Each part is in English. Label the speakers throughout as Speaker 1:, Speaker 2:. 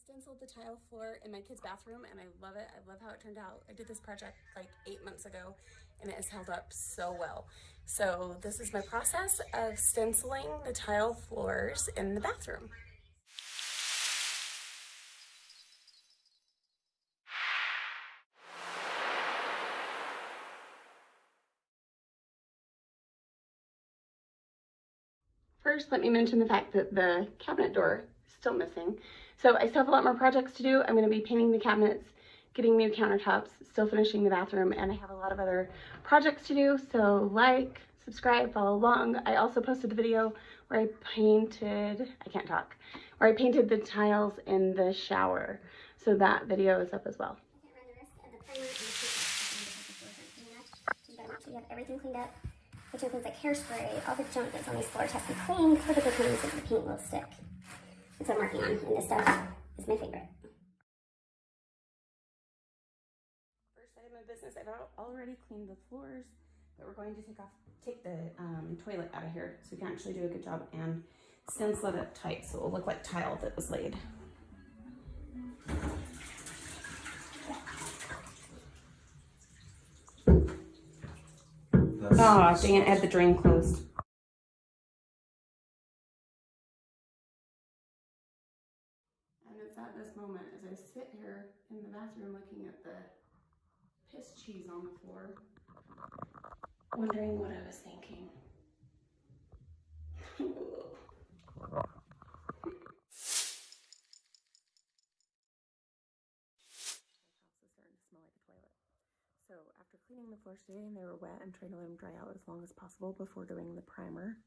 Speaker 1: stenciled the tile floor in my kid's bathroom and I love it. I love how it turned out. I did this project like 8 months ago and it has held up so well. So this is my process of stenciling the tile floors in the bathroom. First, let me mention the fact that the cabinet door is still missing. So I still have a lot more projects to do. I'm going to be painting the cabinets, getting new countertops, still finishing the bathroom, and I have a lot of other projects to do. So like, subscribe, follow along. I also posted a video where I painted, where I painted the tiles in the shower. So that video is up as well.
Speaker 2: I can't run the rest of the primer and the paint. You gotta make sure you have everything cleaned up, which includes like hairspray. All the junk that's on these floors has to be cleaned, perfectly clean, so the paint will stick. That's what I'm working on, and this stuff is my favorite.
Speaker 1: First item of business, I've already cleaned the floors, but we're going to take the toilet out of here so we can actually do a good job and stencil it up tight so it will look like tile that was laid. Oh, dang it, I had the drain closed. And it's at this moment as I sit here in the bathroom looking at the piss cheese on the floor, wondering what I was thinking. So after cleaning the floors today and they were wet, I'm trying to let them dry out as long as possible before doing the primer.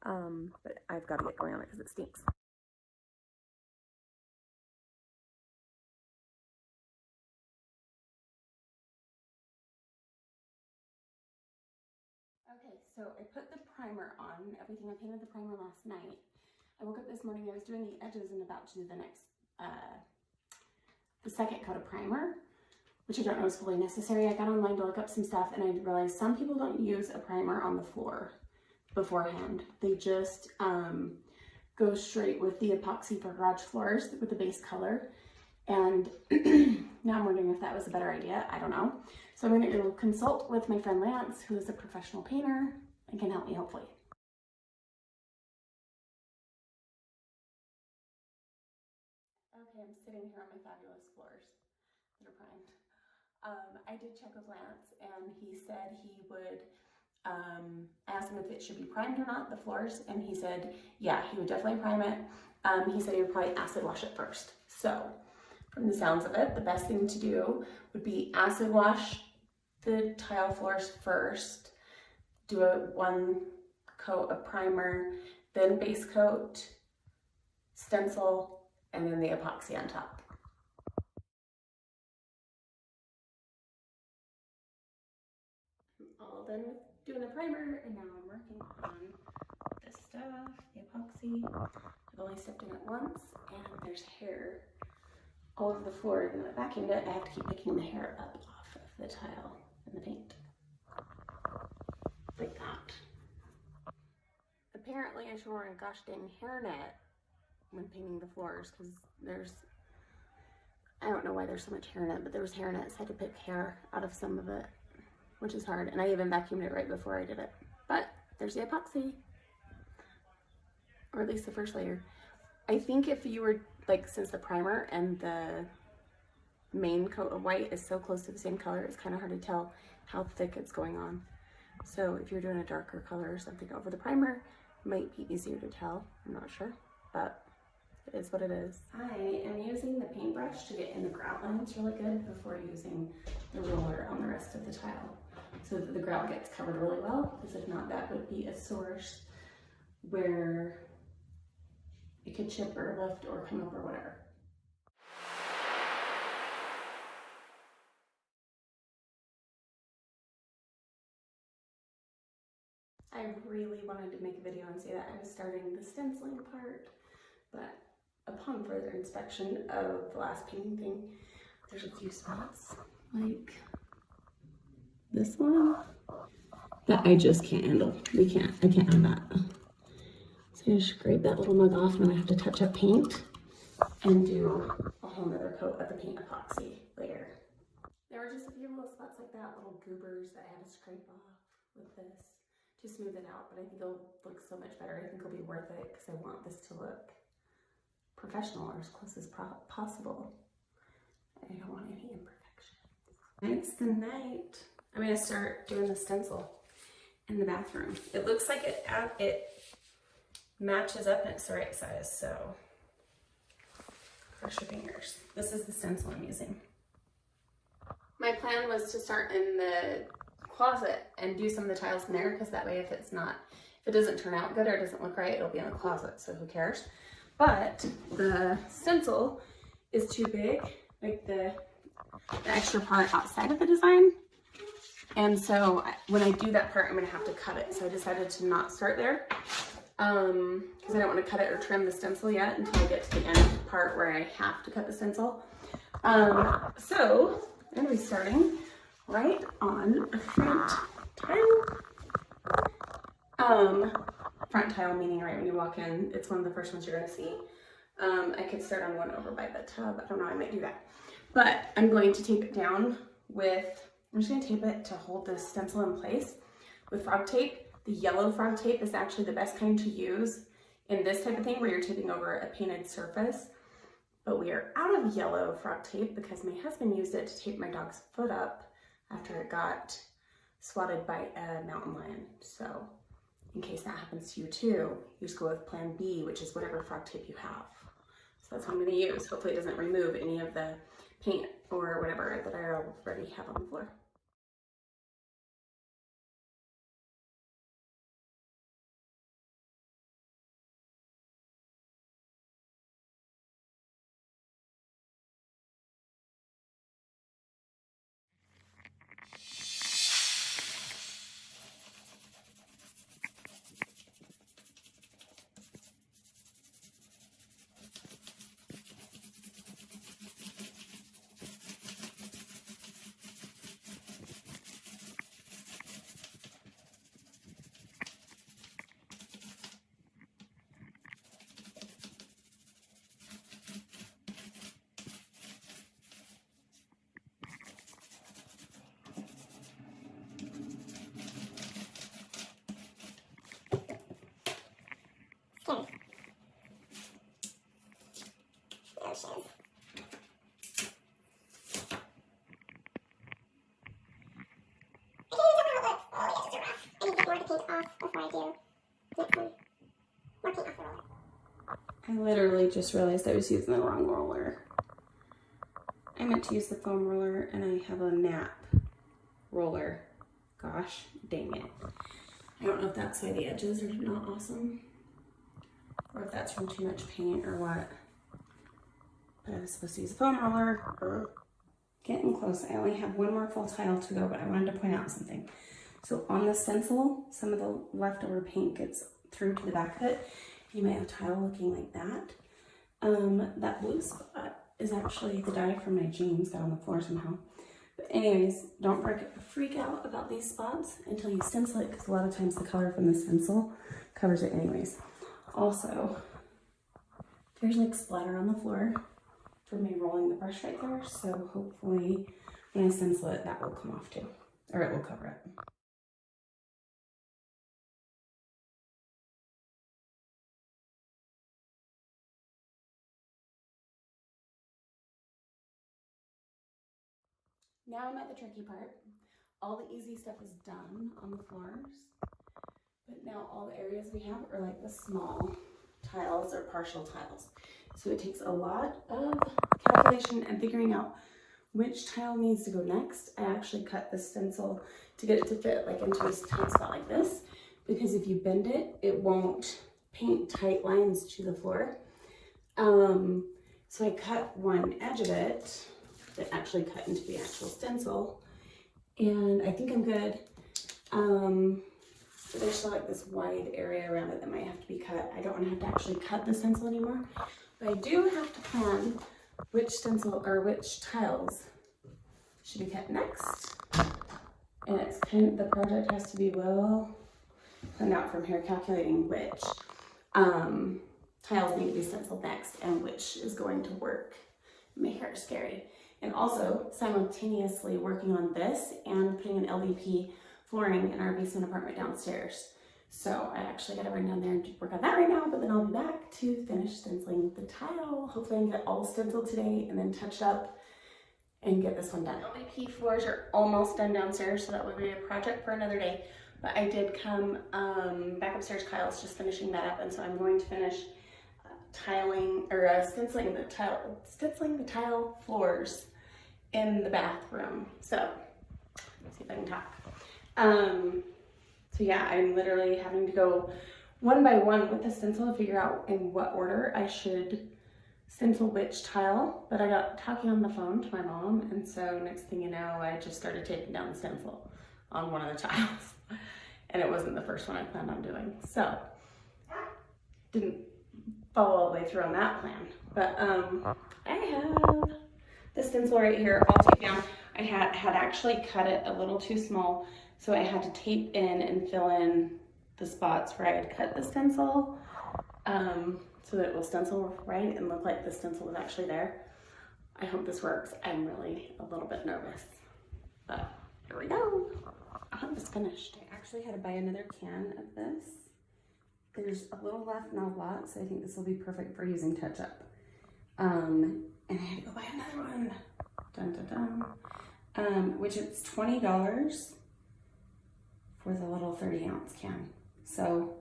Speaker 1: But I've got to get going on it because it stinks. Okay, so I put the primer on everything. I painted the primer last night. I woke up this morning, I was doing the edges and about to do the second coat of primer, which I don't know is fully necessary. I got online to look up some stuff and I realized some people don't use a primer on the floor beforehand. They just go straight with the epoxy for garage floors with the base color. And now I'm wondering if that was a better idea. I don't know. So I'm going to consult with my friend Lance, who is a professional painter and can help me hopefully. Okay, I'm sitting here on my fabulous floors that are primed. I did check with Lance and he said he would ask him if it should be primed or not, the floors, and he said, yeah, he would definitely prime it. He said he would probably acid wash it first. So from the sounds of it, the best thing to do would be acid wash the tile floors first, do one coat of primer, then base coat, stencil, and then the epoxy on top. All done with doing the primer, and now I'm working on this stuff, the epoxy. I've only stepped in it once, and there's hair all over the floor. Even though I vacuumed it, I have to keep picking the hair up off of the tile and the paint. Like that. Apparently I should wear a gosh dang hairnet when painting the floors, because I don't know why there's so much hairnet, but there was hairnet, so I had to pick hair out of some of it, which is hard, and I even vacuumed it right before I did it. But there's the epoxy, or at least the first layer. I think if you were, like, since the primer and the main coat of white is so close to the same color, it's kind of hard to tell how thick it's going on. So if you're doing a darker color or something over the primer, it might be easier to tell. I'm not sure, but it is what it is. I am using the paintbrush to get in the grout lines really good before using the roller on the rest of the tile, so that the grout gets covered really well, because if not, that would be a source where it could chip or lift or come up or whatever. I really wanted to make a video and say that I was starting the stenciling part, but upon further inspection of the last painting thing, there's a few spots, like this one, that I just can't handle. I can't have that. So I just scrape that little mug off and then I have to touch up paint. and do a whole nother coat of the paint epoxy later. There were just a few little spots like that, little goobers that I had to scrape off with this to smooth it out, but I think it'll look so much better. I think it'll be worth it because I want this to look professional or as close as possible. I don't want any imperfections. It's the night. I'm gonna start doing the stencil in the bathroom. It looks like it matches up and it's the right size, so cross your fingers. This is the stencil I'm using. My plan was to start in the closet and do some of the tiles in there, because that way if it doesn't turn out good or it doesn't look right, it'll be in the closet, so who cares. But the stencil is too big, like the extra part outside of the design. And so when I do that part, I'm gonna have to cut it. So I decided to not start there because I don't want to cut it or trim the stencil yet until I get to the end part where I have to cut the stencil. So I'm gonna be starting right on a front tile. Front tile meaning right when you walk in, it's one of the first ones you're gonna see. I could start on one over by the tub. I don't know, I might do that. But I'm going to tape it down I'm just gonna tape it to hold this stencil in place with frog tape. The yellow frog tape is actually the best kind to use in this type of thing where you're taping over a painted surface. But we are out of yellow frog tape because my husband used it to tape my dog's foot up after it got swatted by a mountain lion. So in case that happens to you too, you just go with plan B, which is whatever frog tape you have. So that's what I'm gonna use. Hopefully it doesn't remove any of the paint or whatever that I already have on the floor. I literally just realized I was using the wrong roller. I meant to use the foam roller and I have a nap roller. Gosh, dang it. I don't know if that's why the edges are not awesome or if that's from too much paint or what. But I was supposed to use a foam roller. Getting close. I only have one more full tile to go, but I wanted to point out something. So on the stencil, some of the leftover paint gets through to the back of it. You might have a tile looking like that. That blue spot is actually the dye from my jeans got on the floor somehow. But anyways, don't freak out about these spots until you stencil it, because a lot of times the color from the stencil covers it anyways. Also, there's like splatter on the floor from me rolling the brush right there, so hopefully when I stencil it, that will come off too, or it will cover it. Now I'm at the tricky part. All the easy stuff is done on the floors, but now all the areas we have are like the small tiles or partial tiles. So it takes a lot of calculation and figuring out which tile needs to go next. I actually cut the stencil to get it to fit like into this tight spot like this, because if you bend it, it won't paint tight lines to the floor. So I cut one edge of it that actually cut into the actual stencil, and I think I'm good. But there's still like this wide area around it that might have to be cut. I don't want to have to actually cut the stencil anymore, but I do have to plan which stencil or which tiles should be cut next. And it's kind of, the project has to be well planned out from here, calculating which tiles need to be stenciled next and which is going to work. My hair is scary. And also simultaneously working on this and putting an LVP flooring in our basement apartment downstairs. So I actually gotta run down there and work on that right now, but then I'll be back to finish stenciling the tile. Hopefully I can get all stenciled today and then touch up and get this one done. LVP floors are almost done downstairs, so that would be a project for another day. But I did come back upstairs. Kyle's just finishing that up, and so I'm going to finish stenciling the tile floors in the bathroom. So let's see if I can talk. So yeah, I'm literally having to go one by one with the stencil to figure out in what order I should stencil which tile. But I got talking on the phone to my mom, and so next thing you know, I just started taking down the stencil on one of the tiles. And it wasn't the first one I planned on doing. So didn't follow all the way through on that plan. But I have the stencil right here all taped down. I had actually cut it a little too small, so I had to tape in and fill in the spots where I had cut the stencil, so that it will stencil right and look like the stencil was actually there. I hope this works. I'm really a little bit nervous, but here we go. I hope it's finished. I actually had to buy another can of this. There's a little left, not a lot, so I think this will be perfect for using touch-up. And I had to go buy another one. Dun, dun, dun. Which it's $20 for the little 30-ounce can. So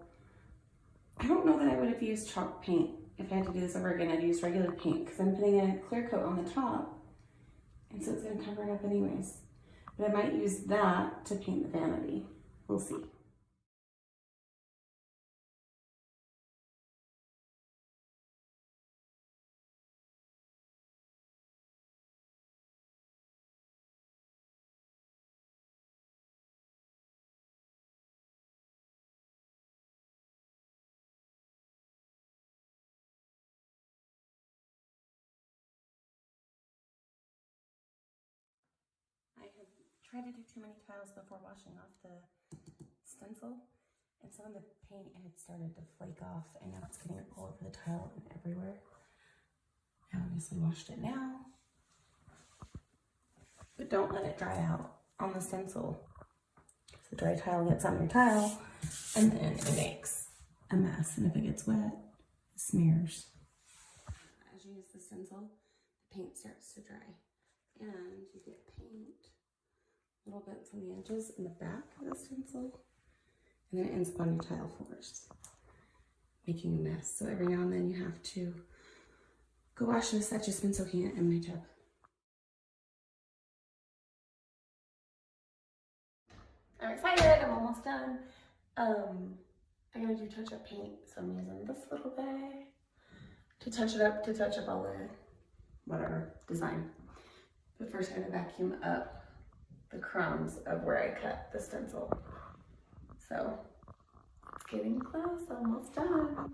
Speaker 1: I don't know that I would have used chalk paint. If I had to do this over again, I'd use regular paint because I'm putting a clear coat on the top, and so it's going to cover it up anyways. But I might use that to paint the vanity. We'll see. I have tried to do too many tiles before washing off the stencil, and some of the paint had started to flake off, and now it's getting all over the tile and everywhere. I obviously washed it now, but don't let it dry out on the stencil. So the dry tile gets on your tile, and then it makes a mess, and if it gets wet, it smears. As you use the stencil, the paint starts to dry, and you get paint little bits on the edges in the back of the stencil, and then it ends up on your tile floors, making a mess. So every now and then you have to go wash this. I've just been soaking it in my tub. I'm excited, I'm almost done. I'm gonna do touch-up paint, so I'm using this little guy to touch up all the whatever design. But first I'm gonna vacuum up the crumbs of where I cut the stencil. So it's getting close, almost done.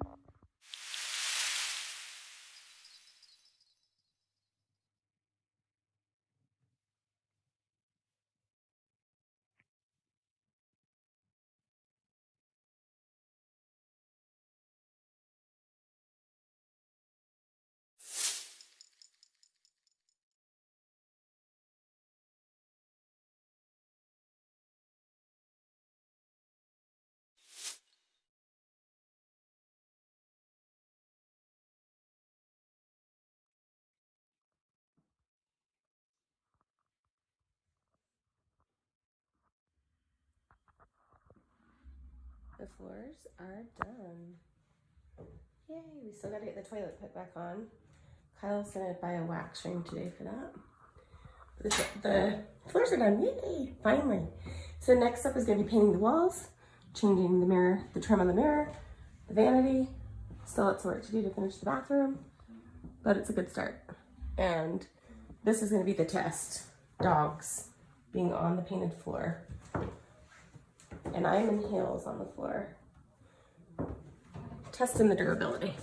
Speaker 1: The floors are done. Yay, we still gotta get the toilet put back on. Kyle's gonna buy a wax ring today for that. The floors are done, yay, finally. So next up is gonna be painting the walls, changing the mirror, the trim on the mirror, the vanity. Still lots of work to do to finish the bathroom, but it's a good start. And this is gonna be the test, dogs being on the painted floor. And I'm in heels on the floor, testing the durability.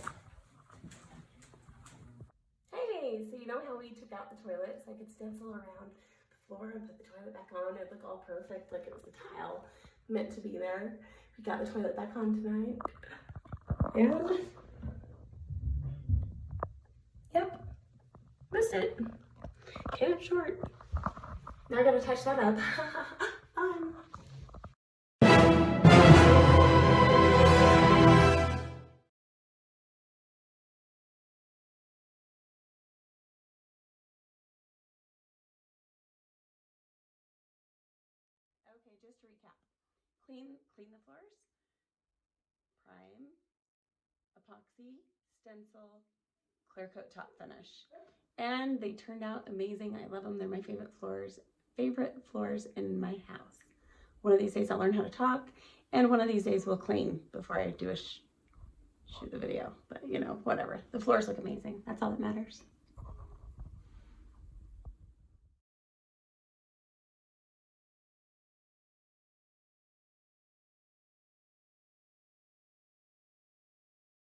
Speaker 1: Hey, so you know how we took out the toilet so I could stencil around the floor and put the toilet back on? It'd look all perfect, like it was a tile meant to be there. We got the toilet back on tonight, and missed it. Came up short. Now I gotta touch that up. Okay, just to recap. Clean the floors, prime, epoxy, stencil, clear coat top finish. And they turned out amazing. I love them. They're my favorite floors in my house. One of these days I'll learn how to talk, and one of these days we'll clean before I do shoot the video. But you know, whatever. The floors look amazing. That's all that matters.